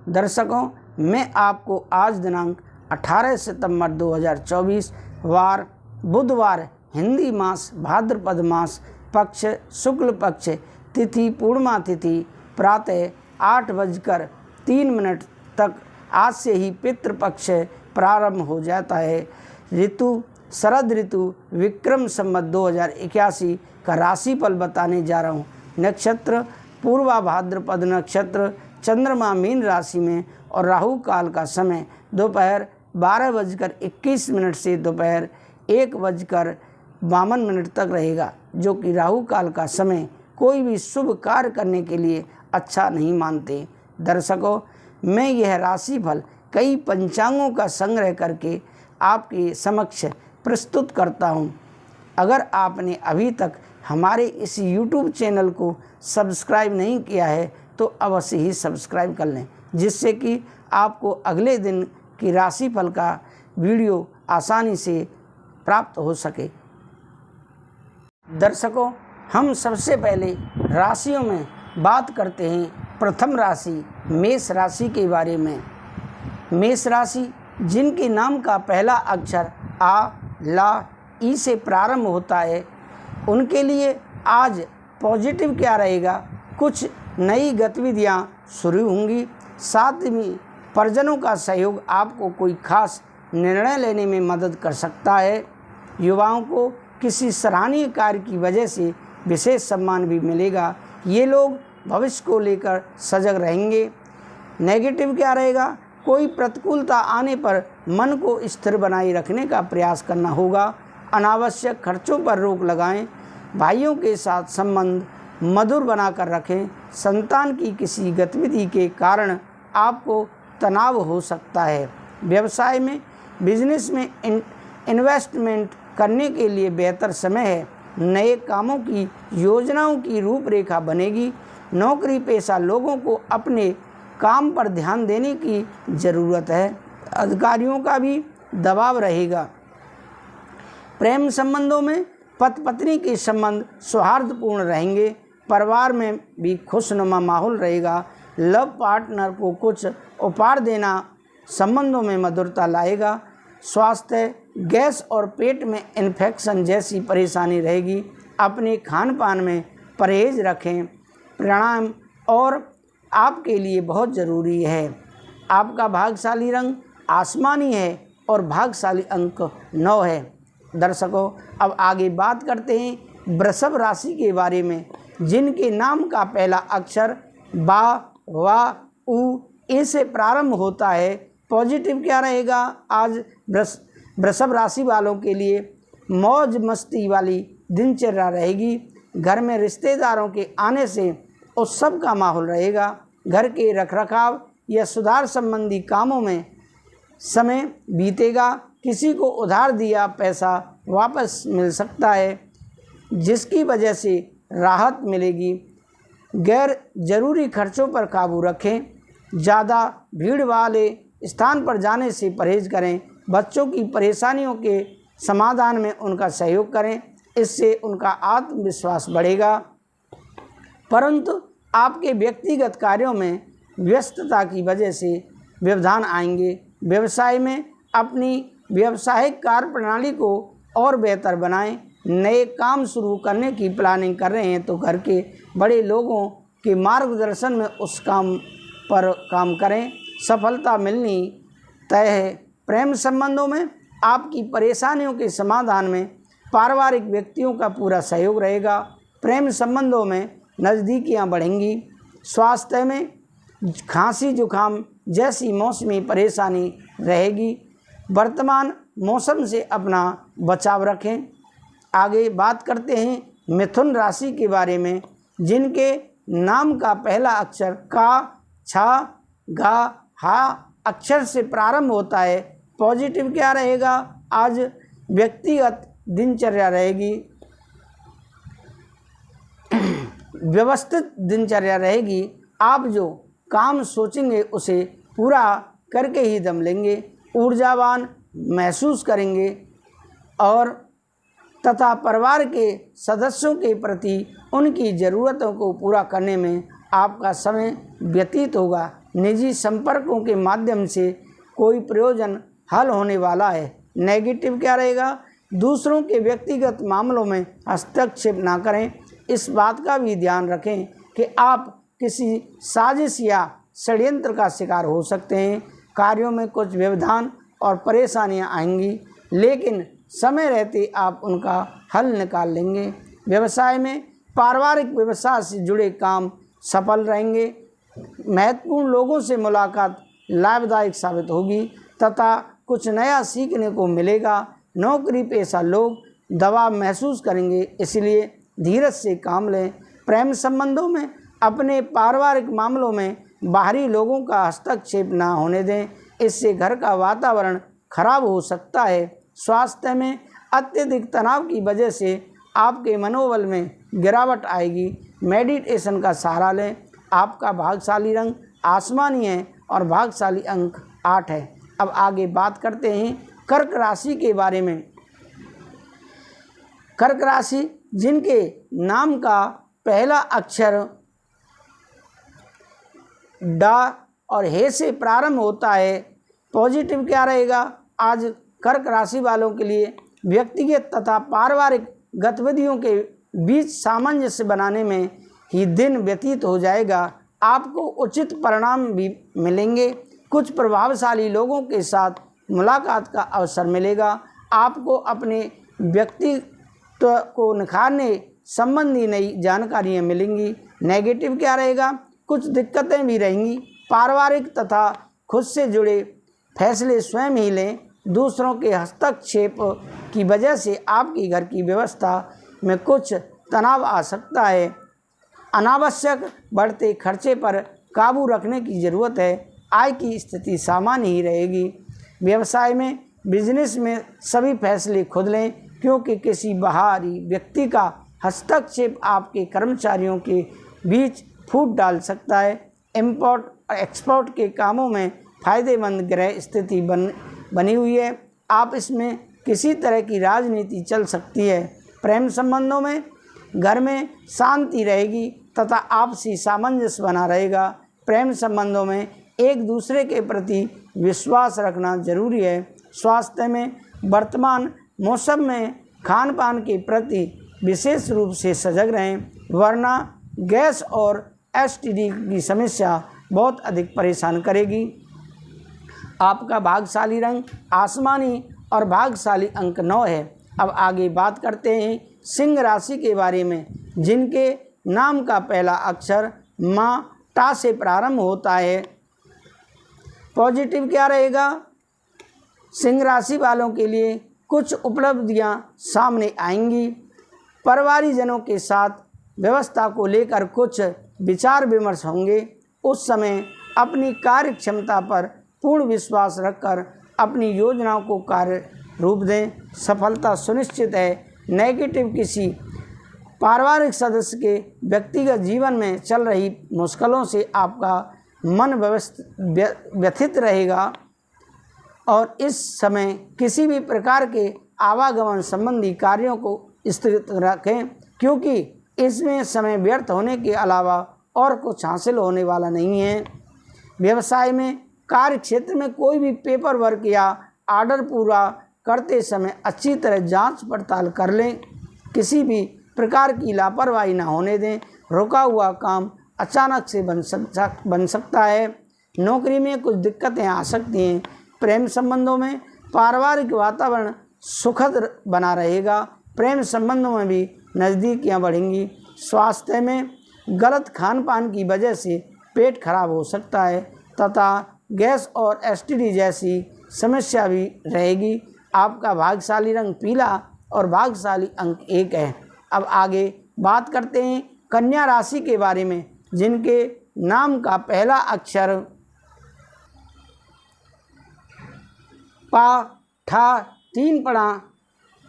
दर्शकों, मैं आपको आज दिनांक 18 सितंबर 2024 वार बुधवार हिंदी मास भाद्रपद मास पक्ष शुक्ल पक्ष तिथि पूर्णिमा तिथि प्रातः 8:03 तक आज से ही पितृपक्ष प्रारंभ हो जाता है। ऋतु शरद ऋतु विक्रम संवत 2081 का राशिफल बताने जा रहा हूँ। नक्षत्र पूर्वा भाद्रपद नक्षत्र, चंद्रमा मीन राशि में और राहु काल का समय दोपहर 12:21 से दोपहर 1:52 तक रहेगा, जो कि राहु काल का समय कोई भी शुभ कार्य करने के लिए अच्छा नहीं मानते। दर्शकों, मैं यह राशिफल कई पंचांगों का संग्रह करके आपके समक्ष प्रस्तुत करता हूँ। अगर आपने अभी तक हमारे इस YouTube चैनल को सब्सक्राइब नहीं किया है तो अवश्य ही सब्सक्राइब कर लें, जिससे कि आपको अगले दिन की राशिफल का वीडियो आसानी से प्राप्त हो सके। दर्शकों, हम सबसे पहले राशियों में बात करते हैं। प्रथम राशि मेष राशि के बारे में। मेष राशि जिनके नाम का पहला अक्षर आ, ला, ई से प्रारंभ होता है, उनके लिए आज पॉजिटिव क्या रहेगा। कुछ नई गतिविधियां शुरू होंगी। साथ में परिजनों का सहयोग आपको कोई खास निर्णय लेने में मदद कर सकता है। युवाओं को किसी सराहनीय कार्य की वजह से विशेष सम्मान भी मिलेगा। ये लोग भविष्य को लेकर सजग रहेंगे। नेगेटिव क्या रहेगा, कोई प्रतिकूलता आने पर मन को स्थिर बनाए रखने का प्रयास करना होगा। अनावश्यक खर्चों पर रोक लगाएं। भाइयों के साथ संबंध मधुर बनाकर रखें। संतान की किसी गतिविधि के कारण आपको तनाव हो सकता है। व्यवसाय में बिजनेस में इन्वेस्टमेंट करने के लिए बेहतर समय है। नए कामों की योजनाओं की रूपरेखा बनेगी। नौकरी पेशा लोगों को अपने काम पर ध्यान देने की ज़रूरत है। अधिकारियों का भी दबाव रहेगा। प्रेम संबंधों में पति पत्नी के संबंध सौहार्दपूर्ण रहेंगे। परिवार में भी खुशनुमा माहौल रहेगा। लव पार्टनर को कुछ उपहार देना संबंधों में मधुरता लाएगा। स्वास्थ्य गैस और पेट में इन्फेक्शन जैसी परेशानी रहेगी। अपने खान पान में परहेज रखें। प्राणायाम और आपके लिए बहुत ज़रूरी है। आपका भाग्यशाली रंग आसमानी है और भाग्यशाली अंक 9 है। दर्शकों, अब आगे बात करते हैं वृषभ राशि के बारे में, जिनके नाम का पहला अक्षर बा, वा, उ, ए से प्रारंभ होता है। पॉजिटिव क्या रहेगा, आज वृषभ राशि वालों के लिए मौज मस्ती वाली दिनचर्या रहेगी। घर में रिश्तेदारों के आने से उत्सव का माहौल रहेगा। घर के रखरखाव या सुधार संबंधी कामों में समय बीतेगा। किसी को उधार दिया पैसा वापस मिल सकता है, जिसकी वजह से राहत मिलेगी। गैर जरूरी खर्चों पर काबू रखें। ज़्यादा भीड़ वाले स्थान पर जाने से परहेज करें। बच्चों की परेशानियों के समाधान में उनका सहयोग करें, इससे उनका आत्मविश्वास बढ़ेगा। परंतु आपके व्यक्तिगत कार्यों में व्यस्तता की वजह से व्यवधान आएंगे। व्यवसाय में अपनी व्यावसायिक कार्य प्रणाली को और बेहतर बनाएं। नए काम शुरू करने की प्लानिंग कर रहे हैं तो घर के बड़े लोगों के मार्गदर्शन में उस काम पर काम करें। सफलता मिलनी तय है। प्रेम संबंधों में आपकी परेशानियों के समाधान में पारिवारिक व्यक्तियों का पूरा सहयोग रहेगा। प्रेम संबंधों में नज़दीकियां बढ़ेंगी। स्वास्थ्य में खांसी जुकाम जैसी मौसमी परेशानी रहेगी। वर्तमान मौसम से अपना बचाव रखें। आगे बात करते हैं मिथुन राशि के बारे में, जिनके नाम का पहला अक्षर का, छा, घा, हा अक्षर से प्रारंभ होता है। पॉजिटिव क्या रहेगा, आज व्यक्तिगत दिनचर्या रहेगी। व्यवस्थित दिनचर्या रहेगी। आप जो काम सोचेंगे उसे पूरा करके ही दम लेंगे। ऊर्जावान महसूस करेंगे और तथा परिवार के सदस्यों के प्रति उनकी ज़रूरतों को पूरा करने में आपका समय व्यतीत होगा। निजी संपर्कों के माध्यम से कोई प्रयोजन हल होने वाला है। नेगेटिव क्या रहेगा? दूसरों के व्यक्तिगत मामलों में हस्तक्षेप ना करें। इस बात का भी ध्यान रखें कि आप किसी साजिश या षड्यंत्र का शिकार हो सकते हैं। कार्यों में कुछ व्यवधान और परेशानियां आएंगी, लेकिन समय रहते आप उनका हल निकाल लेंगे। व्यवसाय में पारिवारिक व्यवसाय से जुड़े काम सफल रहेंगे। महत्वपूर्ण लोगों से मुलाकात लाभदायक साबित होगी तथा कुछ नया सीखने को मिलेगा। नौकरी पेशा लोग दबाव महसूस करेंगे, इसलिए धीरज से काम लें। प्रेम संबंधों में अपने पारिवारिक मामलों में बाहरी लोगों का हस्तक्षेप ना होने दें, इससे घर का वातावरण खराब हो सकता है। स्वास्थ्य में अत्यधिक तनाव की वजह से आपके मनोबल में गिरावट आएगी। मेडिटेशन का सहारा लें। आपका भाग्यशाली रंग आसमानी है और भाग्यशाली अंक 8 है। अब आगे बात करते हैं कर्क राशि के बारे में। कर्क राशि जिनके नाम का पहला अक्षर डा और हे से प्रारंभ होता है। पॉजिटिव क्या रहेगा? आज कर्क राशि वालों के लिए व्यक्तिगत तथा पारिवारिक गतिविधियों के बीच सामंजस्य बनाने में ही दिन व्यतीत हो जाएगा। आपको उचित परिणाम भी मिलेंगे। कुछ प्रभावशाली लोगों के साथ मुलाकात का अवसर मिलेगा। आपको अपने व्यक्तित्व को निखारने संबंधी नई जानकारियाँ मिलेंगी। नेगेटिव क्या रहेगा? कुछ दिक्कतें भी रहेंगी। पारिवारिक तथा खुद से जुड़े फैसले स्वयं ही लें। दूसरों के हस्तक्षेप की वजह से आपकी घर की व्यवस्था में कुछ तनाव आ सकता है। अनावश्यक बढ़ते खर्चे पर काबू रखने की ज़रूरत है। आय की स्थिति सामान्य ही रहेगी। व्यवसाय में बिजनेस में सभी फैसले खुद लें, क्योंकि किसी बाहरी व्यक्ति का हस्तक्षेप आपके कर्मचारियों के बीच फूट डाल सकता है। इंपोर्ट और एक्सपोर्ट के कामों में फ़ायदेमंद ग्रह स्थिति बनी हुई है। आप इसमें किसी तरह की राजनीति चल सकती है। प्रेम संबंधों में घर में शांति रहेगी तथा आपसी सामंजस्य बना रहेगा। प्रेम संबंधों में एक दूसरे के प्रति विश्वास रखना जरूरी है। स्वास्थ्य में वर्तमान मौसम में खान पान के प्रति विशेष रूप से सजग रहें, वरना गैस और एसटीडी की समस्या बहुत अधिक परेशान करेगी। आपका भाग्यशाली रंग आसमानी और भाग्यशाली अंक 9 है। अब आगे बात करते हैं सिंह राशि के बारे में, जिनके नाम का पहला अक्षर माँ टा से प्रारंभ होता है। पॉजिटिव क्या रहेगा? सिंह राशि वालों के लिए कुछ उपलब्धियां सामने आएंगी। परिवारजनों के साथ व्यवस्था को लेकर कुछ विचार विमर्श होंगे। उस समय अपनी कार्य क्षमता पर पूर्ण विश्वास रखकर अपनी योजनाओं को कार्य रूप दें, सफलता सुनिश्चित है। नेगेटिव किसी पारिवारिक सदस्य के व्यक्तिगत जीवन में चल रही मुश्किलों से आपका मन व्यथित रहेगा और इस समय किसी भी प्रकार के आवागमन संबंधी कार्यों को स्थगित रखें, क्योंकि इसमें समय व्यर्थ होने के अलावा और कुछ हासिल होने वाला नहीं है। व्यवसाय में कार्य क्षेत्र में कोई भी पेपर वर्क या ऑर्डर पूरा करते समय अच्छी तरह जांच पड़ताल कर लें। किसी भी प्रकार की लापरवाही ना होने दें। रुका हुआ काम अचानक से बन सकता है। नौकरी में कुछ दिक्कतें आ सकती हैं। प्रेम संबंधों में पारिवारिक वातावरण सुखद बना रहेगा। प्रेम संबंधों में भी नज़दीकियाँ बढ़ेंगी। स्वास्थ्य में गलत खान पान की वजह से पेट खराब हो सकता है तथा गैस और एसटीडी जैसी समस्या भी रहेगी। आपका भाग्यशाली रंग पीला और भाग्यशाली अंक 1 है। अब आगे बात करते हैं कन्या राशि के बारे में, जिनके नाम का पहला अक्षर पा ठा 3 पड़ा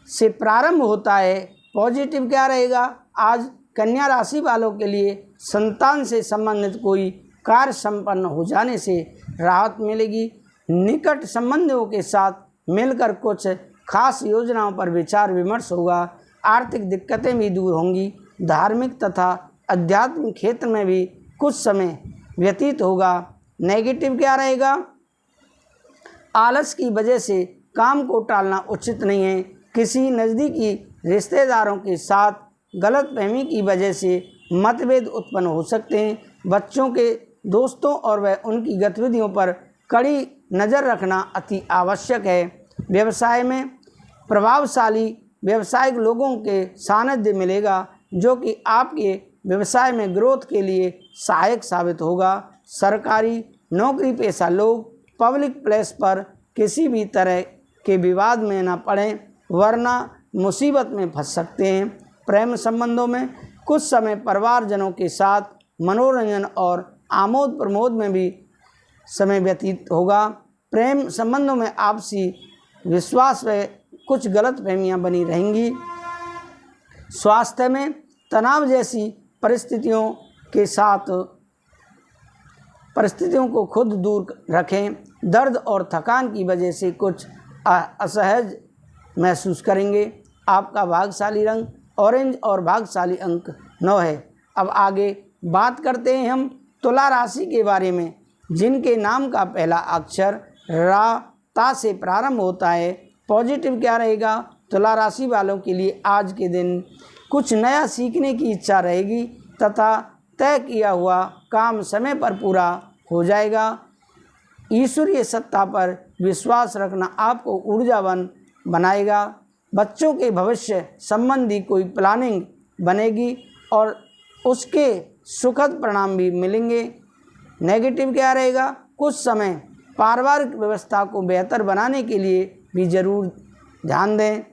से प्रारंभ होता है। पॉजिटिव क्या रहेगा? आज कन्या राशि वालों के लिए संतान से संबंधित कोई कार्य संपन्न हो जाने से राहत मिलेगी। निकट संबंधियों के साथ मिलकर कुछ खास योजनाओं पर विचार विमर्श होगा। आर्थिक दिक्कतें भी दूर होंगी। धार्मिक तथा आध्यात्मिक क्षेत्र में भी कुछ समय व्यतीत होगा। नेगेटिव क्या रहेगा? आलस की वजह से काम को टालना उचित नहीं है। किसी नज़दीकी रिश्तेदारों के साथ गलतफहमी की वजह से मतभेद उत्पन्न हो सकते हैं। बच्चों के दोस्तों और वह उनकी गतिविधियों पर कड़ी नज़र रखना अति आवश्यक है। व्यवसाय में प्रभावशाली व्यावसायिक लोगों के सानिध्य मिलेगा, जो कि आपके व्यवसाय में ग्रोथ के लिए सहायक साबित होगा। सरकारी नौकरी पेशा लोग पब्लिक प्लेस पर किसी भी तरह के विवाद में न पड़ें, वरना मुसीबत में फंस सकते हैं। प्रेम संबंधों में कुछ समय परिवारजनों के साथ मनोरंजन और आमोद प्रमोद में भी समय व्यतीत होगा। प्रेम संबंधों में आपसी विश्वास व कुछ गलतफहमियां बनी रहेंगी। स्वास्थ्य में तनाव जैसी परिस्थितियों को खुद दूर रखें। दर्द और थकान की वजह से कुछ असहज महसूस करेंगे। आपका भाग्यशाली रंग ऑरेंज और भाग्यशाली अंक 9 है। अब आगे बात करते हैं हम तुला राशि के बारे में, जिनके नाम का पहला अक्षर रा ता से प्रारंभ होता है। पॉजिटिव क्या रहेगा? तुला राशि वालों के लिए आज के दिन कुछ नया सीखने की इच्छा रहेगी तथा तय किया हुआ काम समय पर पूरा हो जाएगा। ईश्वरीय सत्ता पर विश्वास रखना आपको ऊर्जावान बनाएगा। बच्चों के भविष्य संबंधी कोई प्लानिंग बनेगी और उसके सुखद परिणाम भी मिलेंगे। नेगेटिव क्या रहेगा? कुछ समय पारिवारिक व्यवस्था को बेहतर बनाने के लिए भी जरूर ध्यान दें।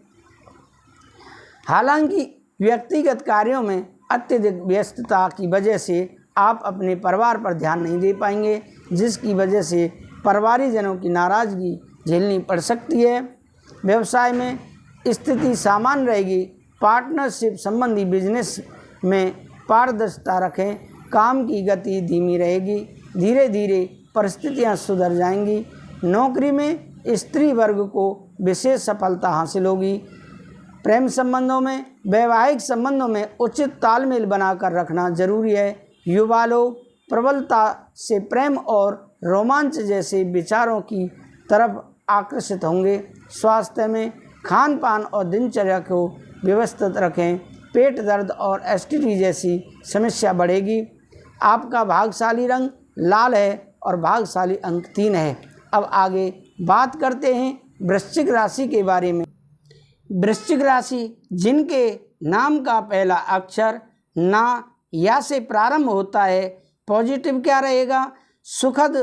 हालांकि व्यक्तिगत कार्यों में अत्यधिक व्यस्तता की वजह से आप अपने परिवार पर ध्यान नहीं दे पाएंगे, जिसकी वजह से परिवारजनों की नाराज़गी झेलनी पड़ सकती है। व्यवसाय में स्थिति सामान्य रहेगी। पार्टनरशिप संबंधी बिजनेस में पारदर्शिता रखें। काम की गति धीमी रहेगी, धीरे धीरे परिस्थितियां सुधर जाएंगी। नौकरी में स्त्री वर्ग को विशेष सफलता हासिल होगी। प्रेम संबंधों में वैवाहिक संबंधों में उचित तालमेल बनाकर रखना जरूरी है। युवा लोग प्रबलता से प्रेम और रोमांच जैसे विचारों की तरफ आकर्षित होंगे। स्वास्थ्य में खान पान और दिनचर्या को व्यवस्थित रखें। पेट दर्द और एसिडिटी जैसी समस्या बढ़ेगी। आपका भाग्यशाली रंग लाल है और भाग्यशाली अंक 3 है। अब आगे बात करते हैं वृश्चिक राशि के बारे में। वृश्चिक राशि जिनके नाम का पहला अक्षर ना या से प्रारंभ होता है। पॉजिटिव क्या रहेगा? सुखद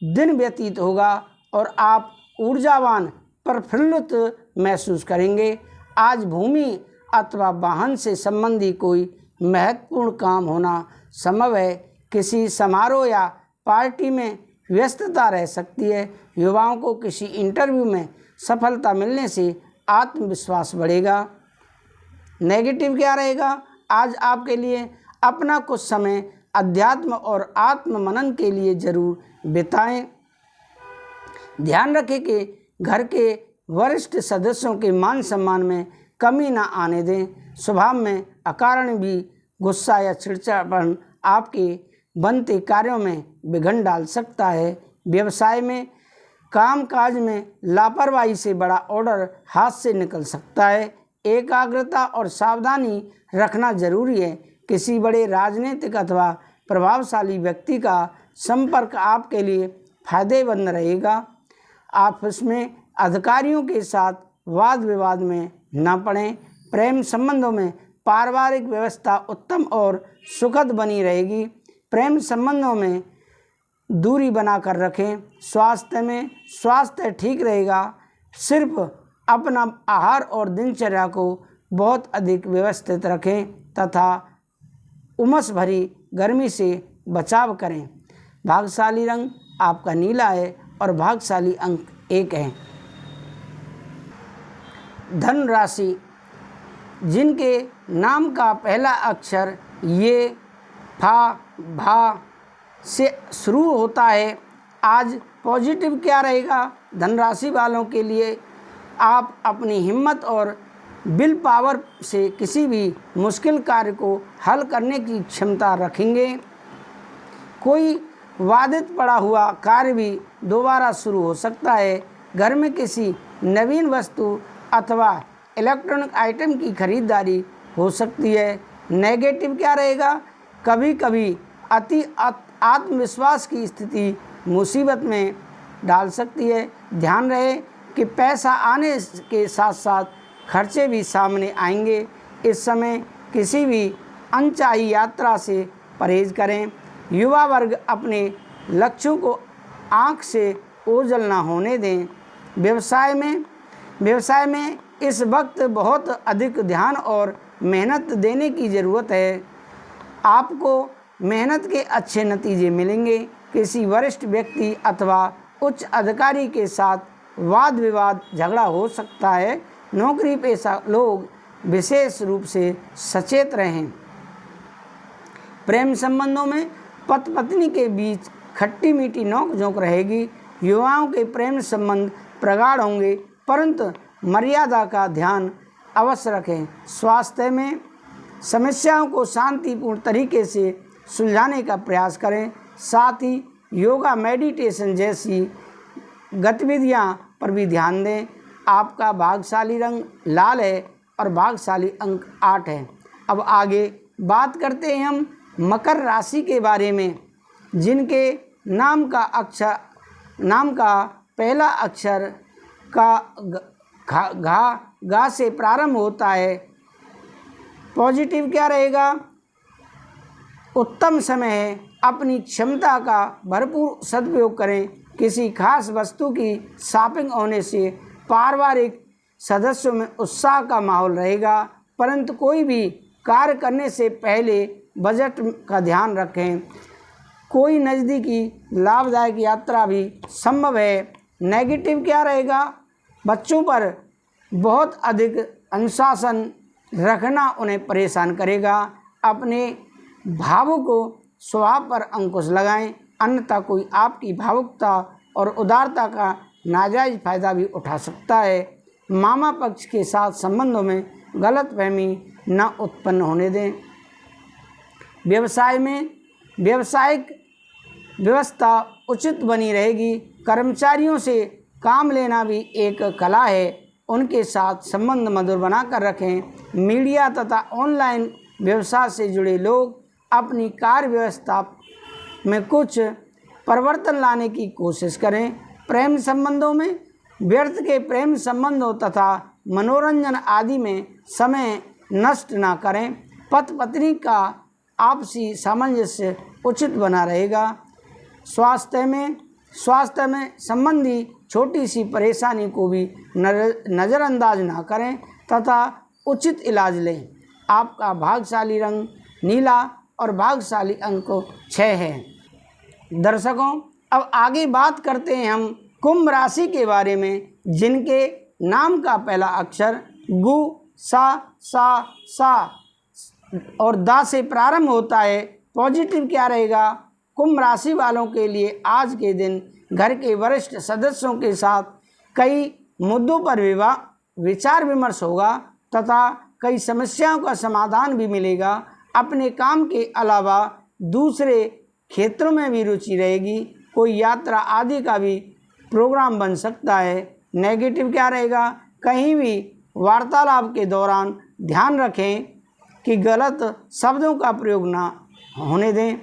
दिन व्यतीत होगा और आप ऊर्जावान प्रफुल्लित महसूस करेंगे। आज भूमि अथवा वाहन से संबंधी कोई महत्वपूर्ण काम होना संभव है। किसी समारोह या पार्टी में व्यस्तता रह सकती है। युवाओं को किसी इंटरव्यू में सफलता मिलने से आत्मविश्वास बढ़ेगा। नेगेटिव क्या रहेगा? आज आपके लिए अपना कुछ समय अध्यात्म और आत्म मनन के लिए जरूर बिताएं। ध्यान रखें कि घर के वरिष्ठ सदस्यों के मान सम्मान में कमी न आने दें। स्वभाव में अकारण भी गुस्सा या चिड़चिड़ापन आपके बनते कार्यों में विघ्न डाल सकता है। व्यवसाय में कामकाज में लापरवाही से बड़ा ऑर्डर हाथ से निकल सकता है। एकाग्रता और सावधानी रखना जरूरी है। किसी बड़े राजनीतिक अथवा प्रभावशाली व्यक्ति का संपर्क आपके लिए फायदेमंद रहेगा। आपस में अधिकारियों के साथ वाद विवाद में न पड़ें। प्रेम संबंधों में पारिवारिक व्यवस्था उत्तम और सुखद बनी रहेगी। प्रेम संबंधों में दूरी बनाकर रखें। स्वास्थ्य में स्वास्थ्य ठीक रहेगा। सिर्फ अपना आहार और दिनचर्या को बहुत अधिक व्यवस्थित रखें तथा उमस भरी गर्मी से बचाव करें। भाग्यशाली रंग आपका नीला है और भाग्यशाली अंक 1 है। धन राशि जिनके नाम का पहला अक्षर ये फा भा से शुरू होता है। आज पॉजिटिव क्या रहेगा? धन राशि वालों के लिए आप अपनी हिम्मत और विल पावर से किसी भी मुश्किल कार्य को हल करने की क्षमता रखेंगे। कोई बाधित पड़ा हुआ कार्य भी दोबारा शुरू हो सकता है। घर में किसी नवीन वस्तु अथवा इलेक्ट्रॉनिक आइटम की खरीदारी हो सकती है। नेगेटिव क्या रहेगा? कभी कभी अति आत्मविश्वास की स्थिति मुसीबत में डाल सकती है। ध्यान रहे कि पैसा आने के साथ साथ खर्चे भी सामने आएंगे। इस समय किसी भी अनचाही यात्रा से परहेज करें। युवा वर्ग अपने लक्ष्यों को आँख से ओझल ना होने दें। व्यवसाय में इस वक्त बहुत अधिक ध्यान और मेहनत देने की ज़रूरत है। आपको मेहनत के अच्छे नतीजे मिलेंगे। किसी वरिष्ठ व्यक्ति अथवा उच्च अधिकारी के साथ वाद विवाद झगड़ा हो सकता है। नौकरी पेशा लोग विशेष रूप से सचेत रहें। प्रेम संबंधों में पति पत्नी के बीच खट्टी मीठी नोक-झोंक रहेगी। युवाओं के प्रेम संबंध प्रगाढ़ होंगे, परंतु मर्यादा का ध्यान अवश्य रखें। स्वास्थ्य में समस्याओं को शांतिपूर्ण तरीके से सुलझाने का प्रयास करें। साथ ही योगा, मेडिटेशन जैसी गतिविधियां पर भी ध्यान दें। आपका भाग्यशाली रंग लाल है और भाग्यशाली अंक 8 है। अब आगे बात करते हैं हम मकर राशि के बारे में, जिनके नाम का पहला अक्षर का घा से प्रारंभ होता है। पॉजिटिव क्या रहेगा? उत्तम समय है, अपनी क्षमता का भरपूर सदुपयोग करें। किसी खास वस्तु की शॉपिंग होने से पारिवारिक सदस्यों में उत्साह का माहौल रहेगा, परंतु कोई भी कार्य करने से पहले बजट का ध्यान रखें। कोई नज़दीकी लाभदायक यात्रा भी संभव है। नेगेटिव क्या रहेगा? बच्चों पर बहुत अधिक अनुशासन रखना उन्हें परेशान करेगा। अपने भावों को स्वभाव पर अंकुश लगाएं, अन्यथा कोई आपकी भावुकता और उदारता का नाजायज फायदा भी उठा सकता है। मामा पक्ष के साथ संबंधों में गलतफहमी न उत्पन्न होने दें। व्यवसाय में व्यावसायिक व्यवस्था उचित बनी रहेगी। कर्मचारियों से काम लेना भी एक कला है, उनके साथ संबंध मधुर बनाकर रखें। मीडिया तथा ऑनलाइन व्यवसाय से जुड़े लोग अपनी कार्य व्यवस्था में कुछ परिवर्तन लाने की कोशिश करें। प्रेम संबंधों में व्यर्थ के प्रेम संबंधों तथा मनोरंजन आदि में समय नष्ट ना करें। पति पत्नी का आपसी सामंजस्य उचित बना रहेगा। स्वास्थ्य में संबंधी छोटी सी परेशानी को भी नज़रअंदाज ना करें तथा उचित इलाज लें। आपका भाग्यशाली रंग नीला और भाग्यशाली अंक 6 है। दर्शकों, अब आगे बात करते हैं हम कुंभ राशि के बारे में, जिनके नाम का पहला अक्षर गु, सा और दा से प्रारंभ होता है। पॉजिटिव क्या रहेगा? कुंभ राशि वालों के लिए आज के दिन घर के वरिष्ठ सदस्यों के साथ कई मुद्दों पर विचार विमर्श होगा तथा कई समस्याओं का समाधान भी मिलेगा। अपने काम के अलावा दूसरे क्षेत्रों में भी रुचि रहेगी। कोई यात्रा आदि का भी प्रोग्राम बन सकता है। नेगेटिव क्या रहेगा? कहीं भी वार्तालाप के दौरान ध्यान रखें कि गलत शब्दों का प्रयोग ना होने दें।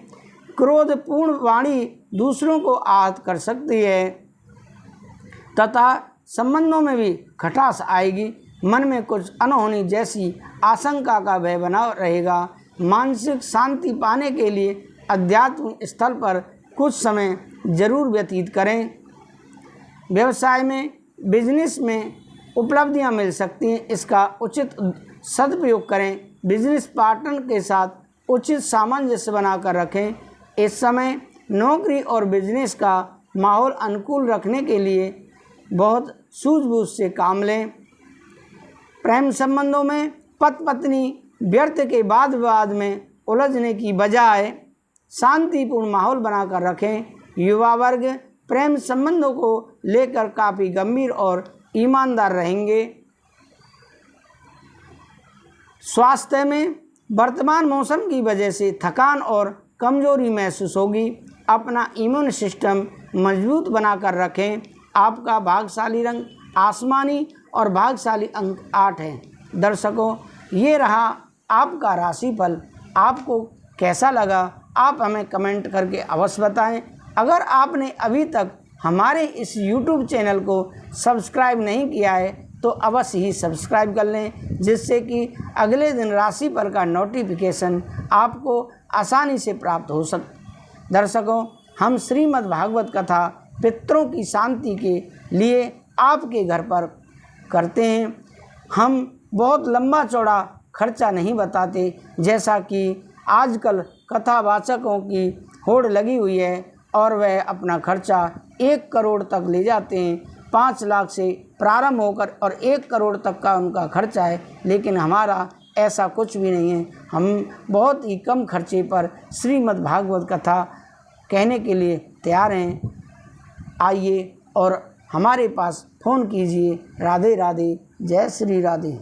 क्रोधपूर्ण वाणी दूसरों को आहत कर सकती है तथा संबंधों में भी खटास आएगी। मन में कुछ अनहोनी जैसी आशंका का भय बना रहेगा। मानसिक शांति पाने के लिए अध्यात्म स्थल पर कुछ समय जरूर व्यतीत करें। व्यवसाय में बिजनेस में उपलब्धियां मिल सकती हैं, इसका उचित सदुपयोग करें। बिजनेस पार्टनर के साथ उचित सामंजस्य बनाकर रखें। इस समय नौकरी और बिजनेस का माहौल अनुकूल रखने के लिए बहुत सूझबूझ से काम लें। प्रेम संबंधों में पति पत्नी व्यर्थ के वाद विवाद में उलझने की बजाय शांतिपूर्ण माहौल बनाकर रखें। युवा वर्ग प्रेम संबंधों को लेकर काफ़ी गंभीर और ईमानदार रहेंगे। स्वास्थ्य में वर्तमान मौसम की वजह से थकान और कमजोरी महसूस होगी। अपना इम्यून सिस्टम मजबूत बनाकर रखें। आपका भाग्यशाली रंग आसमानी और भाग्यशाली अंक 8 है। दर्शकों, ये रहा आपका राशिफल। आपको कैसा लगा आप हमें कमेंट करके अवश्य बताएं। अगर आपने अभी तक हमारे इस YouTube चैनल को सब्सक्राइब नहीं किया है तो अवश्य ही सब्सक्राइब कर लें, जिससे कि अगले दिन राशिफल का नोटिफिकेशन आपको आसानी से प्राप्त हो सके। दर्शकों, हम श्रीमद् भागवत कथा पितरों की शांति के लिए आपके घर पर करते हैं। हम बहुत लंबा चौड़ा खर्चा नहीं बताते, जैसा कि आजकल कथावाचकों की होड़ लगी हुई है और वह अपना खर्चा 1 करोड़ तक ले जाते हैं। 5 लाख से प्रारंभ होकर और 1 करोड़ तक का उनका खर्चा है, लेकिन हमारा ऐसा कुछ भी नहीं है। हम बहुत ही कम खर्चे पर श्रीमद् भागवत कथा कहने के लिए तैयार हैं। आइए और हमारे पास फ़ोन कीजिए। राधे राधे, जय श्री राधे।